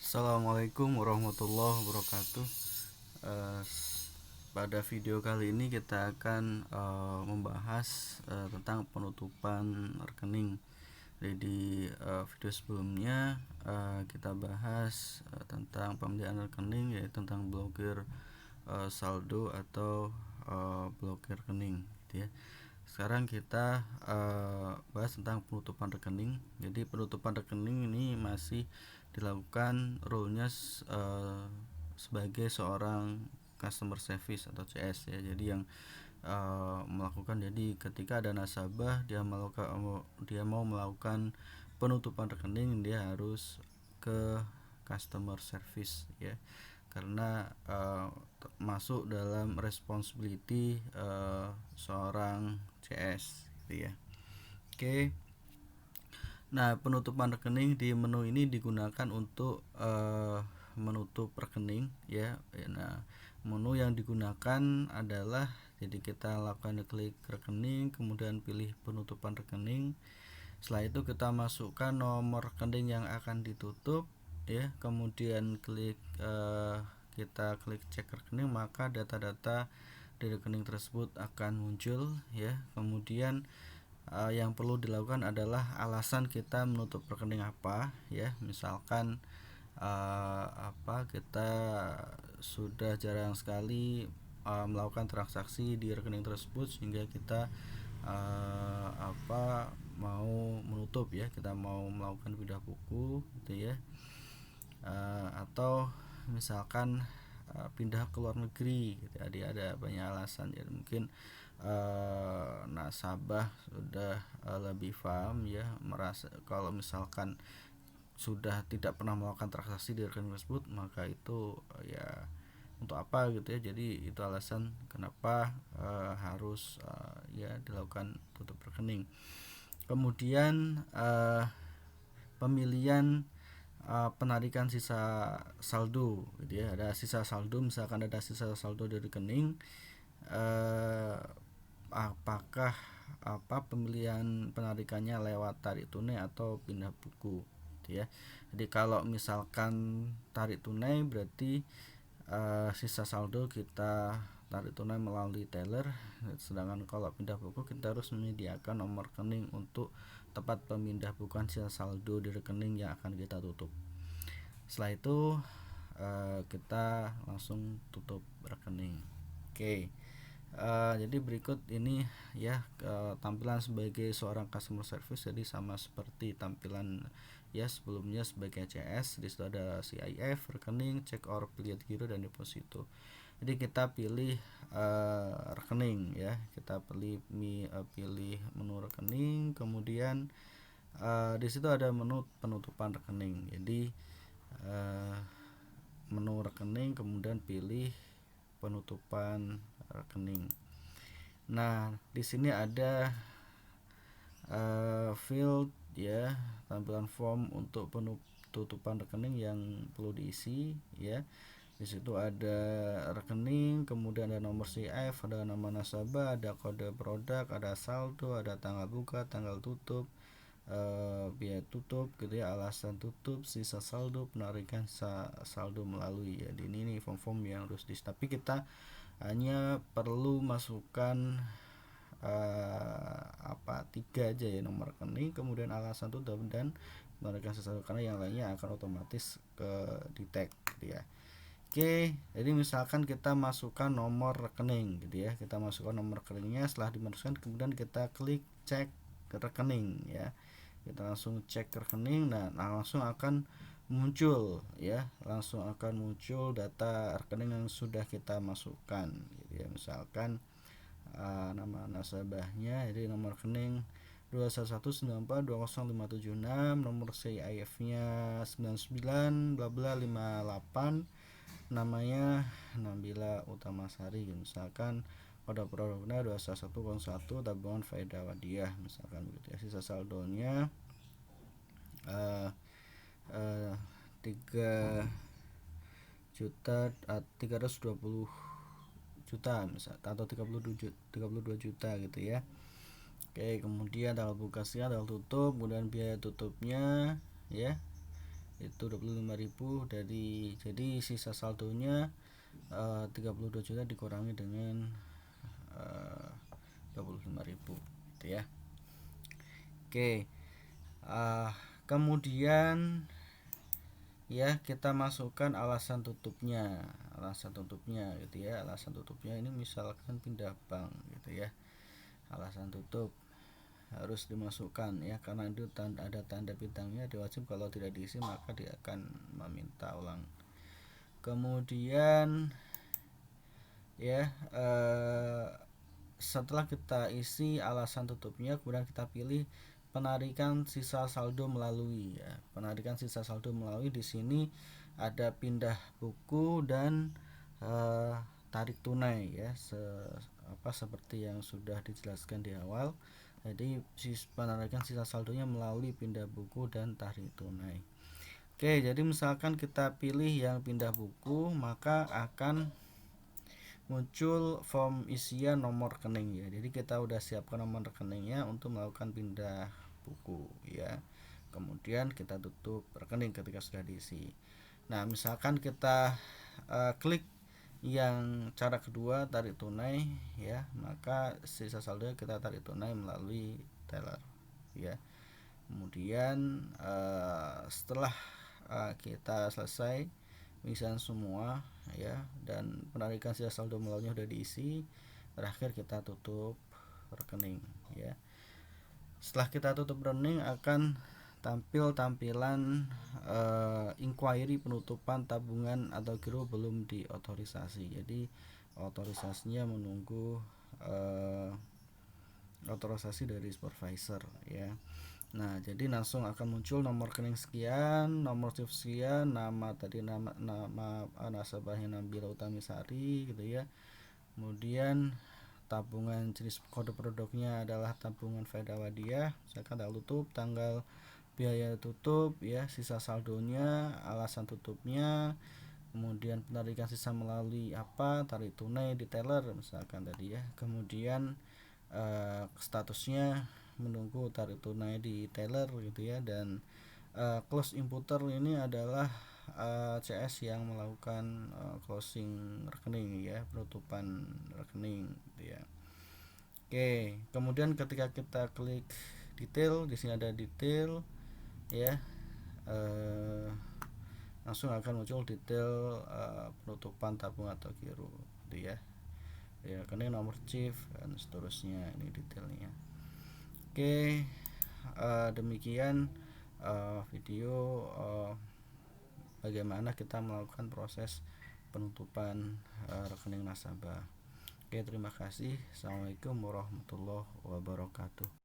Assalamualaikum warahmatullahi wabarakatuh. Eh, Pada video kali ini kita akan membahas tentang penutupan rekening. Jadi di video sebelumnya kita bahas tentang pemeliharaan rekening, yaitu tentang blokir saldo atau blokir rekening, gitu ya. Sekarang kita bahas tentang penutupan rekening. Jadi penutupan rekening ini masih dilakukan role-nya sebagai seorang customer service atau CS ya. Jadi yang melakukan, jadi ketika ada nasabah dia mau melakukan penutupan rekening, dia harus ke customer service ya, karena masuk dalam responsibility seorang CS gitu ya. Oke. Nah, penutupan rekening di menu ini digunakan untuk menutup rekening ya. Nah, menu yang digunakan adalah, jadi kita lakukan klik rekening, kemudian pilih penutupan rekening. Setelah itu kita masukkan nomor rekening yang akan ditutup ya, kemudian kita klik cek rekening, maka data-data di rekening tersebut akan muncul ya. Kemudian yang perlu dilakukan adalah alasan kita menutup rekening apa ya. Misalkan kita sudah jarang sekali melakukan transaksi di rekening tersebut, sehingga kita mau menutup ya, kita mau melakukan pindah buku gitu ya. Atau misalkan pindah ke luar negeri gitu. Jadi ada banyak alasan ya, mungkin nasabah sudah lebih paham ya, merasa kalau misalkan sudah tidak pernah melakukan transaksi di rekening tersebut, maka itu ya untuk apa gitu ya. Jadi itu alasan kenapa harus ya dilakukan tutup rekening. Kemudian pemilihan penarikan sisa saldo gitu ya. Ada sisa saldo, misalkan ada sisa saldo di rekening, apakah pemilihan penarikannya lewat tarik tunai atau pindah buku gitu ya. Jadi kalau misalkan tarik tunai, berarti sisa saldo kita tarik tunai melalui teller, sedangkan kalau pindah buku kita harus menyediakan nomor rekening untuk tempat pemindah bukuan sisa saldo di rekening yang akan kita tutup. Setelah itu kita langsung tutup rekening. Oke. Jadi berikut ini ya tampilan sebagai seorang customer service. Jadi sama seperti tampilan ya sebelumnya sebagai CS. Di situ ada CIF, rekening, check or affiliate giro, dan deposito. Jadi kita pilih rekening ya. Kita pilih menu rekening, kemudian di situ ada menu penutupan rekening. Jadi menu rekening, kemudian pilih penutupan rekening. Nah, di sini ada field ya, tampilan form untuk penutupan rekening yang perlu diisi ya. Di situ ada rekening, kemudian ada nomor CIF, ada nama nasabah, ada kode produk, ada saldo, ada tanggal buka, tanggal tutup, biaya tutup gitu ya, alasan tutup, sisa saldo, penarikan saldo melalui ya. Ini nih form-form yang harus diisi, tapi kita hanya perlu masukkan 3 aja ya, nomor rekening, kemudian alasan tutup, dan penarikan sisa saldo, karena yang lainnya akan otomatis ke detect gitu ya. Oke, jadi misalkan kita masukkan nomor rekening gitu ya, kita masukkan nomor rekeningnya. Setelah dimasukkan, kemudian kita klik cek rekening ya, kita langsung cek rekening. Nah, langsung akan muncul ya, data rekening yang sudah kita masukkan gitu ya. Misalkan nama nasabahnya, jadi nomor rekening 211942056, nomor CIF-nya 99 bla bla 58, namanya Nabila Utamasari, misalkan kode produknya 21101, tabungan faedah wadiyah misalkan begitu ya. Sisa saldonya 3.320 juta misal, atau 32 juta gitu ya. Oke, kemudian tanggal buka siang, tanggal tutup, kemudian biaya tutupnya ya. itu 25.000 jadi sisa saldonya 32 juta dikurangi dengan 25.000 gitu ya. Oke, kemudian ya kita masukkan alasan tutupnya gitu ya. Alasan tutupnya ini misalkan pindah bank gitu ya, alasan tutup harus dimasukkan ya, karena itu ada tanda bintangnya, diwajib kalau tidak diisi maka dia akan meminta ulang. Kemudian ya setelah kita isi alasan tutupnya, kemudian kita pilih penarikan sisa saldo melalui ya. Penarikan sisa saldo melalui di sini ada pindah buku dan tarik tunai ya, seperti yang sudah dijelaskan di awal. Jadi penarikan sisa saldonya melalui pindah buku dan tarik tunai. Oke, jadi misalkan kita pilih yang pindah buku, maka akan muncul form isian nomor rekening ya. Jadi kita udah siapkan nomor rekeningnya untuk melakukan pindah buku ya. Kemudian kita tutup rekening ketika sudah diisi. Nah, misalkan kita klik yang cara kedua, tarik tunai ya, maka sisa saldo kita tarik tunai melalui teller ya. Kemudian setelah kita selesai pengisian semua ya, dan penarikan sisa saldo melalui sudah diisi, terakhir kita tutup rekening ya. Setelah kita tutup rekening akan tampil tampilan inquiry penutupan tabungan atau giro belum diotorisasi. Jadi otorisasinya menunggu otorisasi dari supervisor ya. Nah, jadi langsung akan muncul nomor rekening sekian, nomor SWIFT sekian, nama nasabahnya Nabila Utamisari gitu ya. Kemudian tabungan jenis kode produknya adalah tabungan faedah wadiyah, misalkan tanggal tutup, tanggal biaya tutup ya, sisa saldonya, alasan tutupnya, kemudian penarikan sisa melalui apa, tarik tunai di teller misalkan tadi ya. Kemudian statusnya menunggu tarik tunai di teller gitu ya, dan close inputter ini adalah CS yang melakukan closing rekening ya, penutupan rekening gitu ya. Oke, kemudian ketika kita klik detail, di sini ada detail ya, langsung akan muncul detail penutupan tabung atau giro gitu ya. Ya, rekening, nomor chief dan seterusnya, ini detailnya. Oke, demikian video bagaimana kita melakukan proses penutupan rekening nasabah. Oke, terima kasih. Assalamualaikum warahmatullahi wabarakatuh.